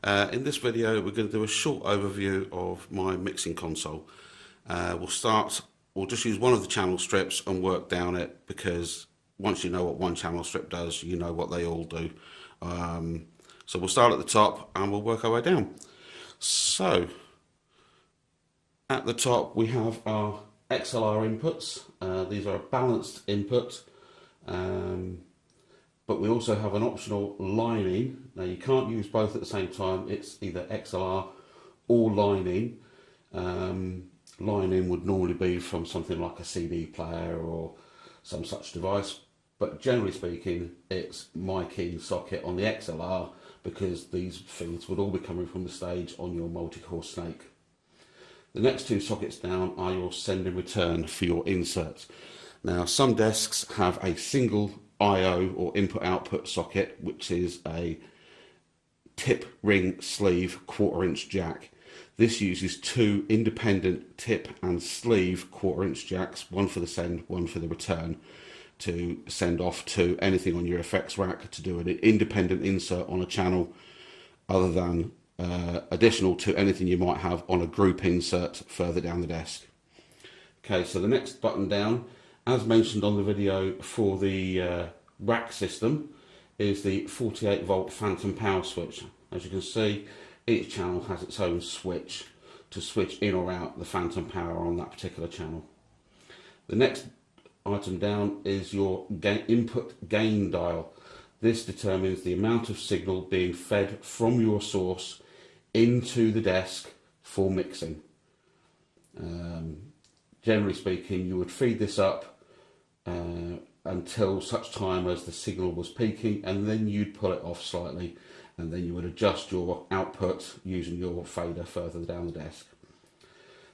In this video we're going to do a short overview of my mixing console. We'll just use one of the channel strips and work down it, because once you know what one channel strip does, you know what they all do. So we'll start at the top and we'll work our way down. So at the top we have our XLR inputs. These are a balanced input. But we also have an optional line-in. Now you can't use both at the same time. It's either XLR or line-in. Line-in would normally be from something like a CD player or some such device. But generally speaking, it's mic-in socket on the XLR, because these feeds would all be coming from the stage on your multi-core Snake. The next two sockets down are your send and return for your inserts. Now some desks have a single I/O or input-output socket, which is a tip ring sleeve 1/4 inch jack. This uses two independent tip and sleeve 1/4 inch jacks, one for the send, one for the return, to send off to anything on your effects rack to do an independent insert on a channel, other than additional to anything you might have on a group insert further down the desk. Okay, so the next button down, as mentioned on the video for the rack system, is the 48 volt phantom power switch. As you can see, each channel has its own switch to switch in or out the phantom power on that particular channel. The next item down is your input gain dial. This determines the amount of signal being fed from your source into the desk for mixing. Generally speaking, you would feed this up until such time as the signal was peaking, and then you'd pull it off slightly, and then you would adjust your output using your fader further down the desk.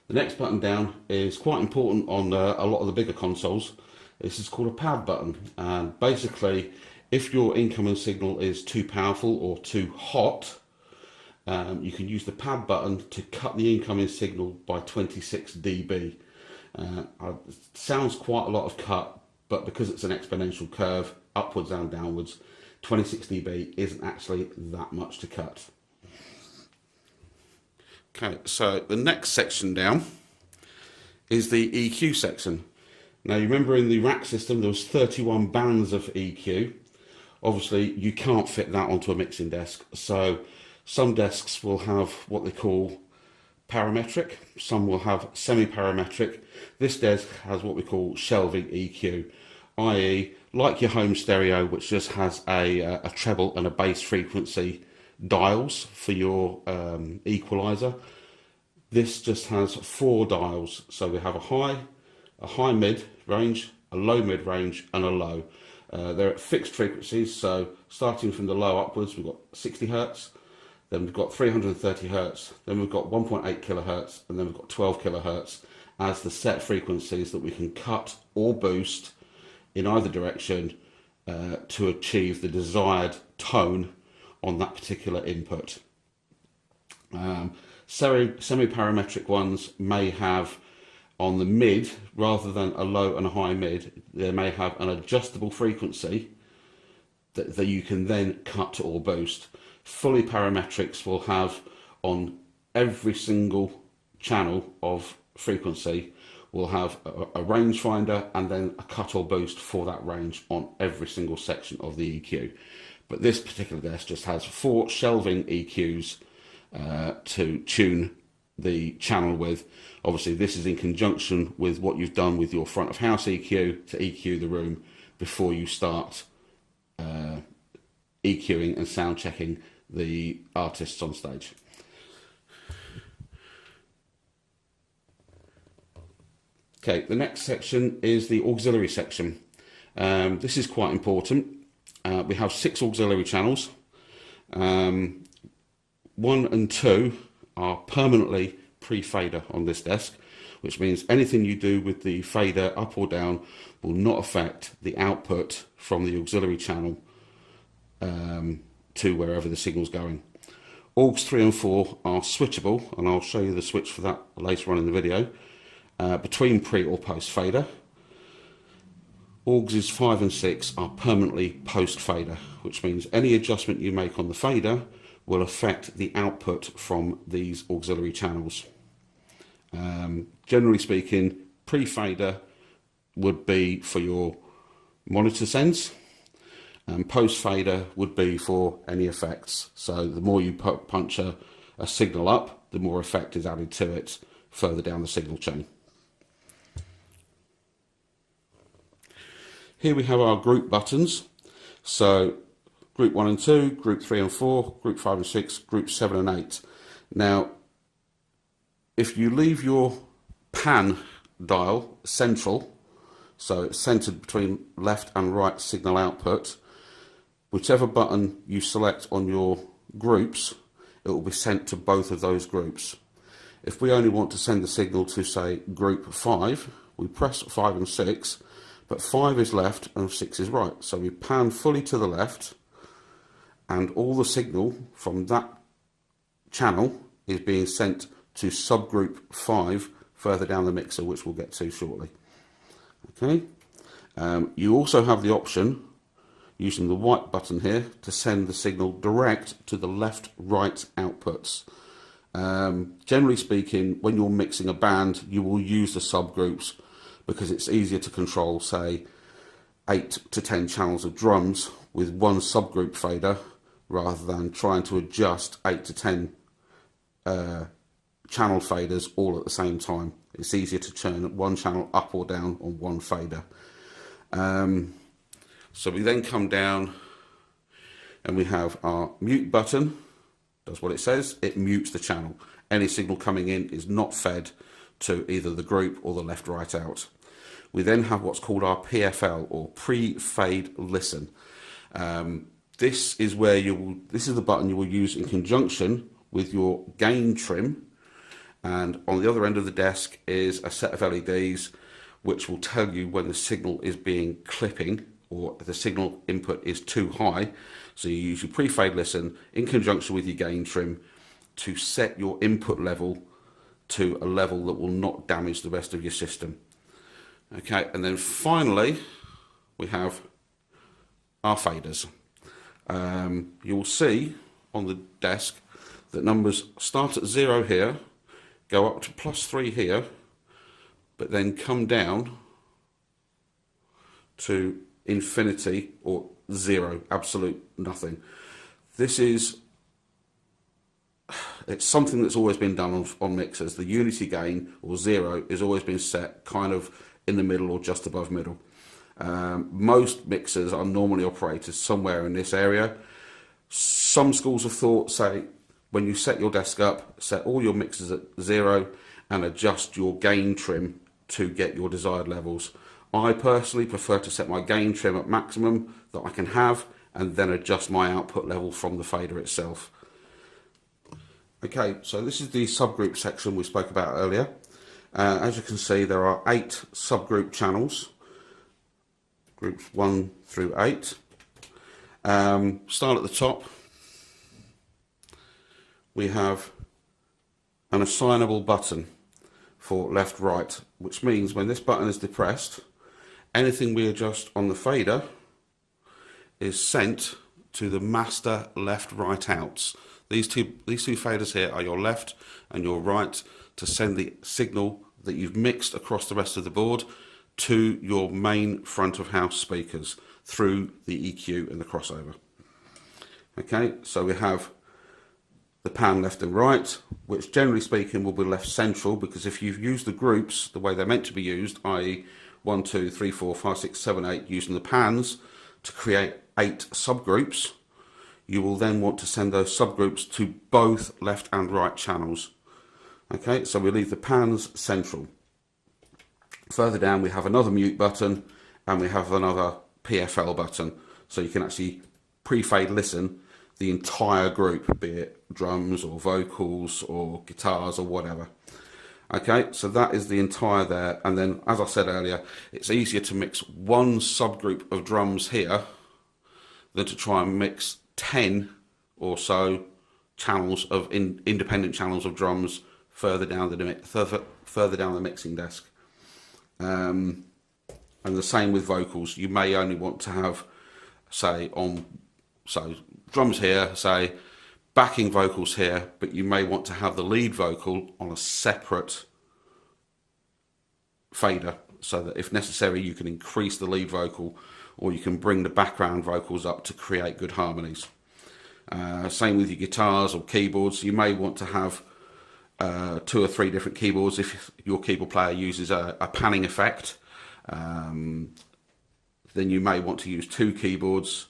The next button down is quite important on a lot of the bigger consoles. This is called a pad button, and basically if your incoming signal is too powerful or too hot, you can use the pad button to cut the incoming signal by 26 dB. Sounds quite a lot of cut, but because it's an exponential curve, upwards and downwards, 26 dB isn't actually that much to cut. Okay, so the next section down is the EQ section. Now you remember in the rack system there was 31 bands of EQ. Obviously you can't fit that onto a mixing desk, so some desks will have what they call parametric, some will have semi-parametric. This desk has what we call shelving EQ, i.e. like your home stereo, which just has a treble and a bass frequency dials for your equalizer. This just has 4 dials, so we have a high mid range, a low mid range and a low. They're at fixed frequencies, so starting from the low upwards we've got 60 Hertz, then we've got 330 Hertz, then we've got 1.8 kilohertz, and then we've got 12 kilohertz as the set frequencies that we can cut or boost in either direction to achieve the desired tone on that particular input. Semi-parametric ones may have, on the mid, rather than a low and a high mid, they may have an adjustable frequency that you can then cut or boost. Fully parametrics will have, on every single channel of frequency, will have a rangefinder and then a cut or boost for that range on every single section of the EQ. But this particular desk just has 4 shelving EQs to tune the channel with. Obviously this is in conjunction with what you've done with your front of house EQ to EQ the room before you start EQing and sound checking the artists on stage. Okay, the next section is the auxiliary section. This is quite important. We have 6 auxiliary channels. 1 and 2 are permanently pre-fader on this desk, which means anything you do with the fader up or down will not affect the output from the auxiliary channel to wherever the signal's going. Aux 3 and 4 are switchable, and I'll show you the switch for that later on in the video, between pre or post fader. Auxes 5 and 6 are permanently post fader, which means any adjustment you make on the fader will affect the output from these auxiliary channels. Generally speaking, pre-fader would be for your monitor sends, and post-fader would be for any effects. So the more you punch a signal up, the more effect is added to it further down the signal chain. Here we have our group buttons. So group 1 and 2, group 3 and 4, group 5 and 6, group 7 and 8. Now, if you leave your pan dial central, so it's centered between left and right signal output, whichever button you select on your groups, it will be sent to both of those groups. If we only want to send the signal to, say, group 5, we press 5 and 6, but 5 is left and 6 is right. So we pan fully to the left, and all the signal from that channel is being sent to subgroup 5 further down the mixer, which we'll get to shortly. Okay. You also have the option, using the white button here, to send the signal direct to the left-right outputs. Generally speaking, when you're mixing a band, you will use the subgroups because it's easier to control, say, 8 to 10 channels of drums with one subgroup fader rather than trying to adjust 8 to 10 channel faders all at the same time. It's easier to turn one channel up or down on one fader. So we then come down and we have our mute button. Does what it says, it mutes the channel. Any signal coming in is not fed to either the group or the left right out. We then have what's called our PFL, or pre-fade listen. This is the button you will use in conjunction with your gain trim, and on the other end of the desk is a set of LEDs which will tell you when the signal is being clipping or the signal input is too high. So you use your pre-fade listen in conjunction with your gain trim to set your input level to a level that will not damage the rest of your system. Okay, and then finally we have our faders. You'll see on the desk that numbers start at 0 here, go up to +3 here, but then come down to infinity or 0, absolute nothing. It's something that's always been done on mixers. The unity gain, or 0, is always been set kind of in the middle or just above middle. Most mixers are normally operated somewhere in this area. Some schools of thought say when you set your desk up, set all your mixers at 0 and adjust your gain trim to get your desired levels. I personally prefer to set my gain trim at maximum that I can have and then adjust my output level from the fader itself. Okay, so this is the subgroup section we spoke about earlier. As you can see, there are 8 subgroup channels, groups 1 through 8. Start at the top. We have an assignable button for left right, which means when this button is depressed, anything we adjust on the fader is sent to the master left right outs. These two faders here are your left and your right to send the signal that you've mixed across the rest of the board to your main front of house speakers through the EQ and the crossover. Okay, so we have the pan left and right, which generally speaking will be left central, because if you've used the groups the way they're meant to be used, i.e. 1, 2, 3, 4, 5, 6, 7, 8, using the pans to create 8 subgroups, you will then want to send those subgroups to both left and right channels. Okay, so we leave the pans central. Further down we have another mute button and we have another PFL button, so you can actually pre-fade listen the entire group, be it drums or vocals or guitars or whatever. Okay, so that is the entire there, and then as I said earlier, it's easier to mix one subgroup of drums here than to try and mix 10 or so channels of independent channels of drums further down the mixing desk. And the same with vocals. You may only want to have, say, drums here, say backing vocals here, but you may want to have the lead vocal on a separate fader, so that if necessary you can increase the lead vocal, or you can bring the background vocals up to create good harmonies. Same with your guitars or keyboards. You may want to have 2 or 3 different keyboards if your keyboard player uses a panning effect. Then you may want to use 2 keyboards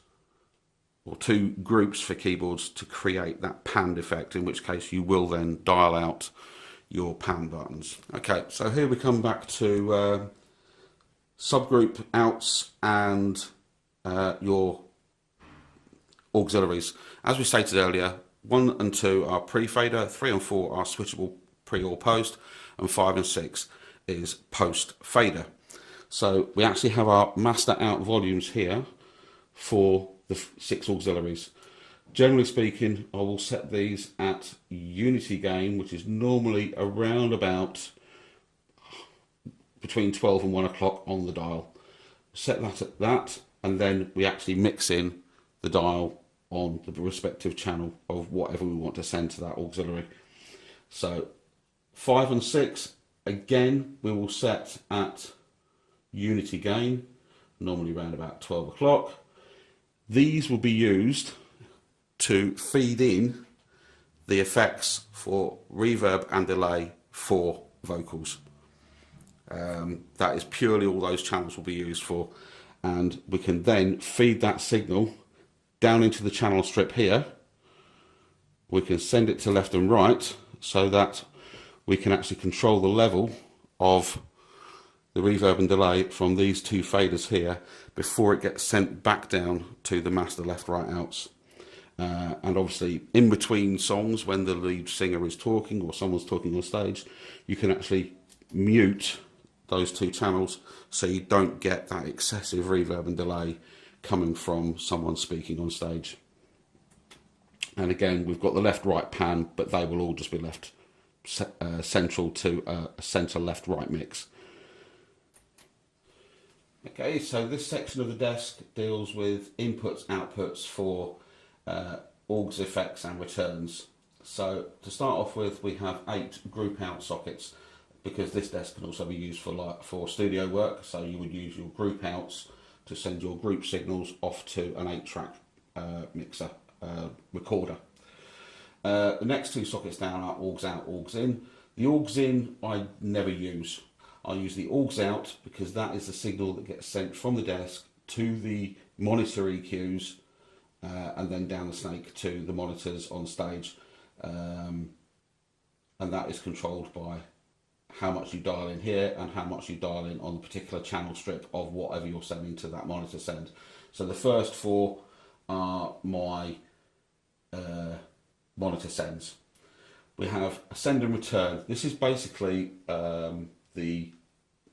or 2 groups for keyboards to create that panned effect, in which case you will then dial out your pan buttons. Okay, so here we come back to subgroup outs and your auxiliaries. As we stated earlier, 1 and 2 are pre-fader, 3 and 4 are switchable pre or post, and 5 and 6 is post fader. So we actually have our master out volumes here for the 6 auxiliaries. Generally speaking, I will set these at unity gain, which is normally around about between 12 and 1 o'clock on the dial. Set that at that, and then we actually mix in the dial on the respective channel of whatever we want to send to that auxiliary. So 5 and 6, again, we will set at unity gain, normally around about 12 o'clock. These will be used to feed in the effects for reverb and delay for vocals. That is purely all those channels will be used for, and we can then feed that signal down into the channel strip here. We can send it to left and right so that we can actually control the level of the reverb and delay from these 2 faders here before it gets sent back down to the master left right outs. And obviously in between songs, when the lead singer is talking or someone's talking on stage, you can actually mute those 2 channels so you don't get that excessive reverb and delay coming from someone speaking on stage. And again, we've got the left right pan, but they will all just be left central to a center left right mix. Okay, so this section of the desk deals with inputs, outputs for aux effects and returns. So to start off with, we have 8 group out sockets, because this desk can also be used for studio work. So you would use your group outs to send your group signals off to an 8-track mixer recorder. The next 2 sockets down are aux out, aux in. The aux in I never use. I use the aux out because that is the signal that gets sent from the desk to the monitor EQs and then down the snake to the monitors on stage, and that is controlled by how much you dial in here and how much you dial in on the particular channel strip of whatever you're sending to that monitor send. So the first 4 are my monitor sends. We have a send and return. This is basically the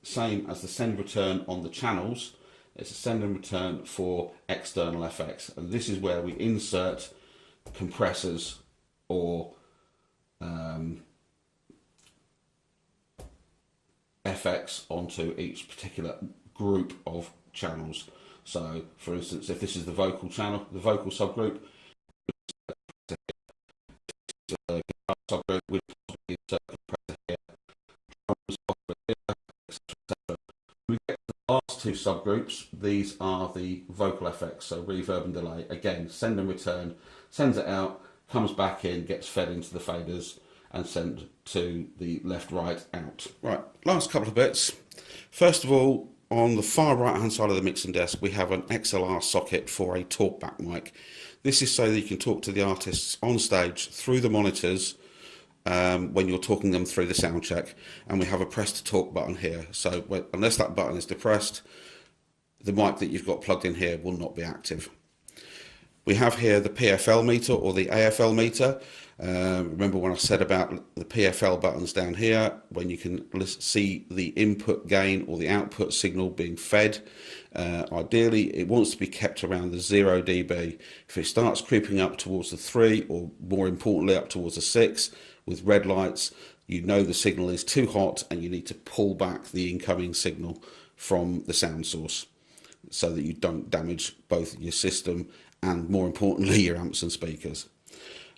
same as the send return on the channels. It's a send and return for external FX, and this is where we insert compressors or FX onto each particular group of channels. So for instance, if this is the vocal channel, the vocal subgroup, would insert compressor here, drums here, etc. We get to the last 2 subgroups. These are the vocal effects, so reverb and delay. Again, send and return, sends it out, comes back in, gets fed into the faders and sent to the left right out. Right, last couple of bits. First of all, on the far right hand side of the mixing desk, we have an XLR socket for a talkback mic. This is so that you can talk to the artists on stage through the monitors when you're talking them through the sound check, and we have a press to talk button here. So unless that button is depressed, the mic that you've got plugged in here will not be active. We have here the PFL meter or the AFL meter. Remember when I said about the PFL buttons down here, when you can see the input gain or the output signal being fed. Ideally, it wants to be kept around the 0 dB. If it starts creeping up towards the 3, or more importantly up towards the 6 with red lights, you know the signal is too hot and you need to pull back the incoming signal from the sound source so that you don't damage both your system and, more importantly, your amps and speakers.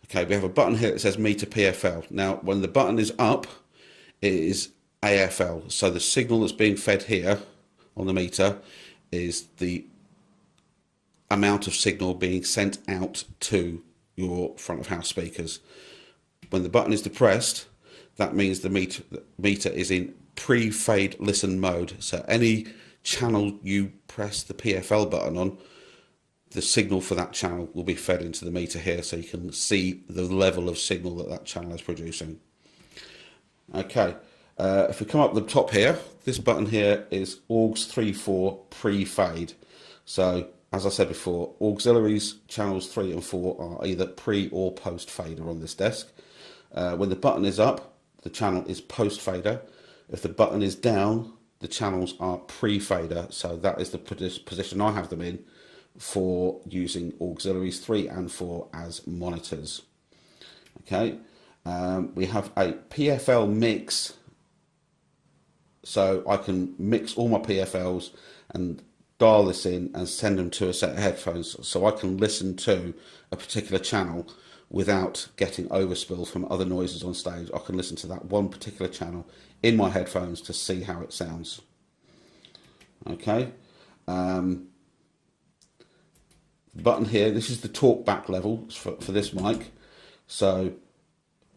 Okay, we have a button here that says meter PFL. Now, when the button is up, it is AFL. So the signal that's being fed here on the meter is the amount of signal being sent out to your front of house speakers. When the button is depressed, that means the meter is in pre-fade listen mode. So any channel you press the PFL button on, the signal for that channel will be fed into the meter here, so you can see the level of signal that channel is producing. Okay, if we come up the top here, this button here is AUX 3.4 pre-fade. So as I said before, auxiliaries channels 3 and 4 are either pre or post fader on this desk. When the button is up, the channel is post fader. If the button is down, the channels are pre fader. So that is the position I have them in for using auxiliaries 3 and 4 as monitors. Okay, we have a PFL mix, so I can mix all my PFLs and dial this in and send them to a set of headphones, so I can listen to a particular channel without getting overspill from other noises on stage. I can listen to that one particular channel in my headphones to see how it sounds. Okay, button here, this is the talk back level for this mic. So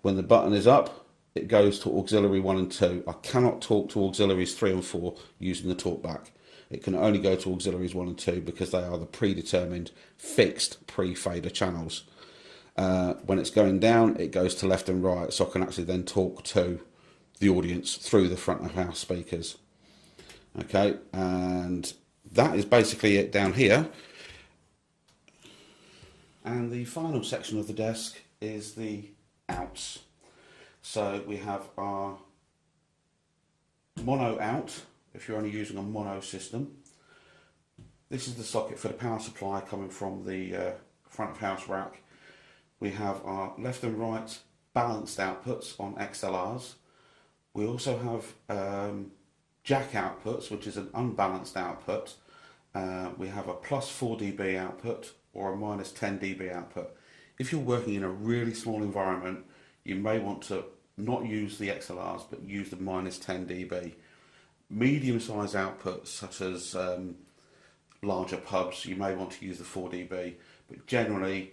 when the button is up, it goes to auxiliary 1 and 2. I cannot talk to auxiliaries 3 and 4 using the talk back. It can only go to auxiliaries 1 and 2 because they are the predetermined fixed pre-fader channels. When it's going down, it goes to left and right, so I can actually then talk to the audience through the front of house speakers. Okay, and that is basically it down here. And the final section of the desk is the outs. So we have our mono out, if you're only using a mono system. This is the socket for the power supply coming from the front of house rack. We have our left and right balanced outputs on XLRs. We also have jack outputs, which is an unbalanced output. We have a plus 4 dB output or a minus 10 dB output. If you're working in a really small environment, you may want to not use the XLRs, but use the minus 10 dB. Medium-sized outputs, such as larger pubs, you may want to use the 4 dB, but generally,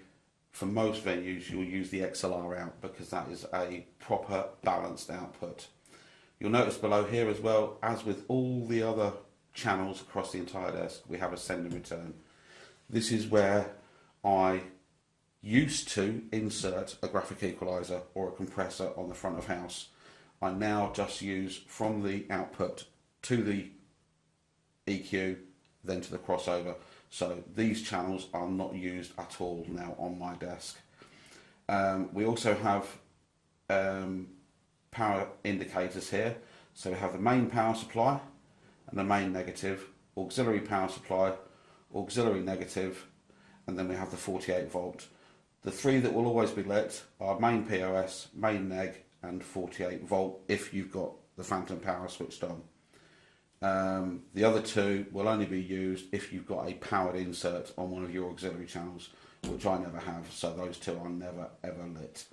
for most venues, you'll use the XLR out because that is a proper balanced output. You'll notice below here as well, as with all the other channels across the entire desk, we have a send and return. This is where I used to insert a graphic equalizer or a compressor on the front of house. I now just use from the output to the EQ, then to the crossover. So these channels are not used at all now on my desk. We also have power indicators here. So we have the main power supply and the main negative, auxiliary power supply, auxiliary negative, and then we have the 48 volt. The three that will always be lit are main POS, main neg, and 48 volt if you've got the phantom power switched on. The other two will only be used if you've got a powered insert on one of your auxiliary channels, which I never have, so those two are never ever lit.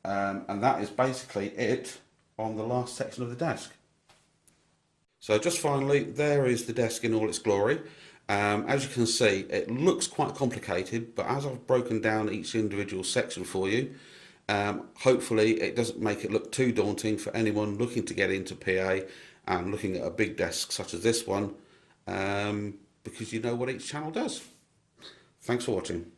And that is basically it on the last section of the desk. So just finally, there is the desk in all its glory. As you can see, it looks quite complicated, but as I've broken down each individual section for you, hopefully it doesn't make it look too daunting for anyone looking to get into PA and looking at a big desk such as this one, because you know what each channel does. Thanks for watching.